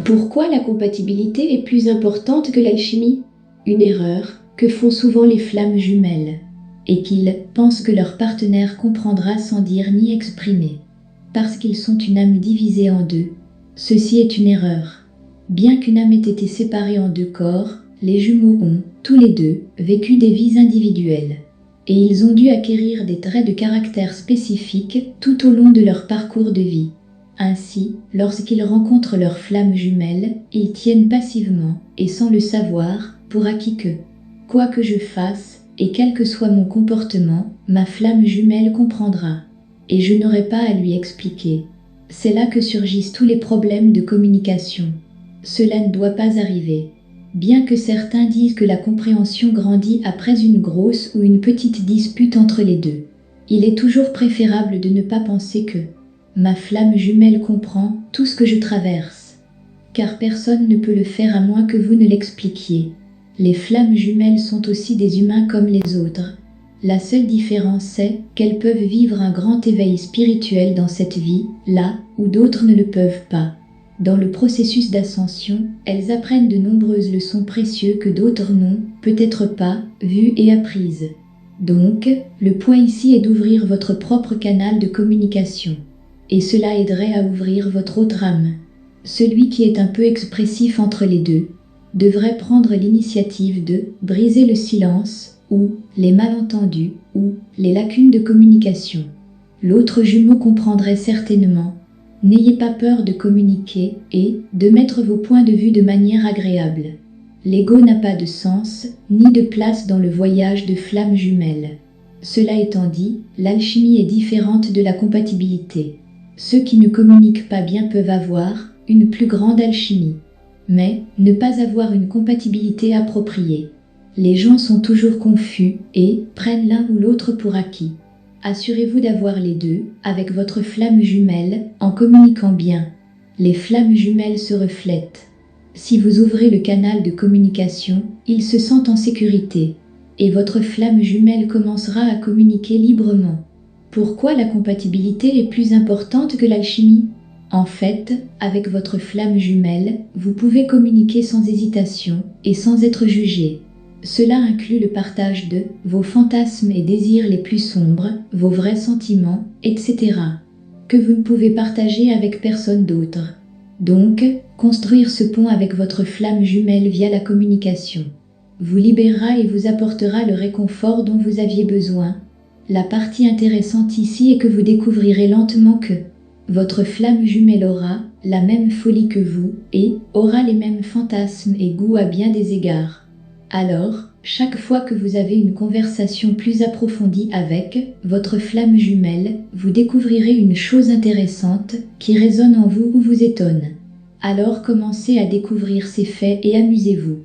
Pourquoi la compatibilité est plus importante que l'alchimie? Une erreur que font souvent les flammes jumelles, et qu'ils pensent que leur partenaire comprendra sans dire ni exprimer, parce qu'ils sont une âme divisée en deux. Ceci est une erreur. Bien qu'une âme ait été séparée en deux corps, les jumeaux ont, tous les deux, vécu des vies individuelles. Et ils ont dû acquérir des traits de caractère spécifiques tout au long de leur parcours de vie. Ainsi, lorsqu'ils rencontrent leur flamme jumelle, ils tiennent passivement, et sans le savoir, pour acquis que, quoi que je fasse, et quel que soit mon comportement, ma flamme jumelle comprendra. Et je n'aurai pas à lui expliquer. C'est là que surgissent tous les problèmes de communication. Cela ne doit pas arriver. Bien que certains disent que la compréhension grandit après une grosse ou une petite dispute entre les deux, il est toujours préférable de ne pas penser que ma flamme jumelle comprend tout ce que je traverse. Car personne ne peut le faire à moins que vous ne l'expliquiez. Les flammes jumelles sont aussi des humains comme les autres. La seule différence est qu'elles peuvent vivre un grand éveil spirituel dans cette vie, là où d'autres ne le peuvent pas. Dans le processus d'ascension, elles apprennent de nombreuses leçons précieuses que d'autres n'ont, peut-être pas, vues et apprises. Donc, le point ici est d'ouvrir votre propre canal de communication. Et cela aiderait à ouvrir votre autre âme. Celui qui est un peu expressif entre les deux devrait prendre l'initiative de briser le silence, ou les malentendus, ou les lacunes de communication. L'autre jumeau comprendrait certainement. N'ayez pas peur de communiquer et de mettre vos points de vue de manière agréable. L'ego n'a pas de sens, ni de place dans le voyage de flammes jumelles. Cela étant dit, l'alchimie est différente de la compatibilité. Ceux qui ne communiquent pas bien peuvent avoir une plus grande alchimie, mais ne pas avoir une compatibilité appropriée. Les gens sont toujours confus et prennent l'un ou l'autre pour acquis. Assurez-vous d'avoir les deux, avec votre flamme jumelle, en communiquant bien. Les flammes jumelles se reflètent. Si vous ouvrez le canal de communication, ils se sentent en sécurité, et votre flamme jumelle commencera à communiquer librement. Pourquoi la compatibilité est plus importante que l'alchimie? En fait, avec votre flamme jumelle, vous pouvez communiquer sans hésitation et sans être jugé. Cela inclut le partage de vos fantasmes et désirs les plus sombres, vos vrais sentiments, etc., que vous ne pouvez partager avec personne d'autre. Donc, construire ce pont avec votre flamme jumelle via la communication vous libérera et vous apportera le réconfort dont vous aviez besoin. La partie intéressante ici est que vous découvrirez lentement que votre flamme jumelle aura la même folie que vous et aura les mêmes fantasmes et goûts à bien des égards. Alors, chaque fois que vous avez une conversation plus approfondie avec votre flamme jumelle, vous découvrirez une chose intéressante qui résonne en vous ou vous étonne. Alors commencez à découvrir ces faits et amusez-vous.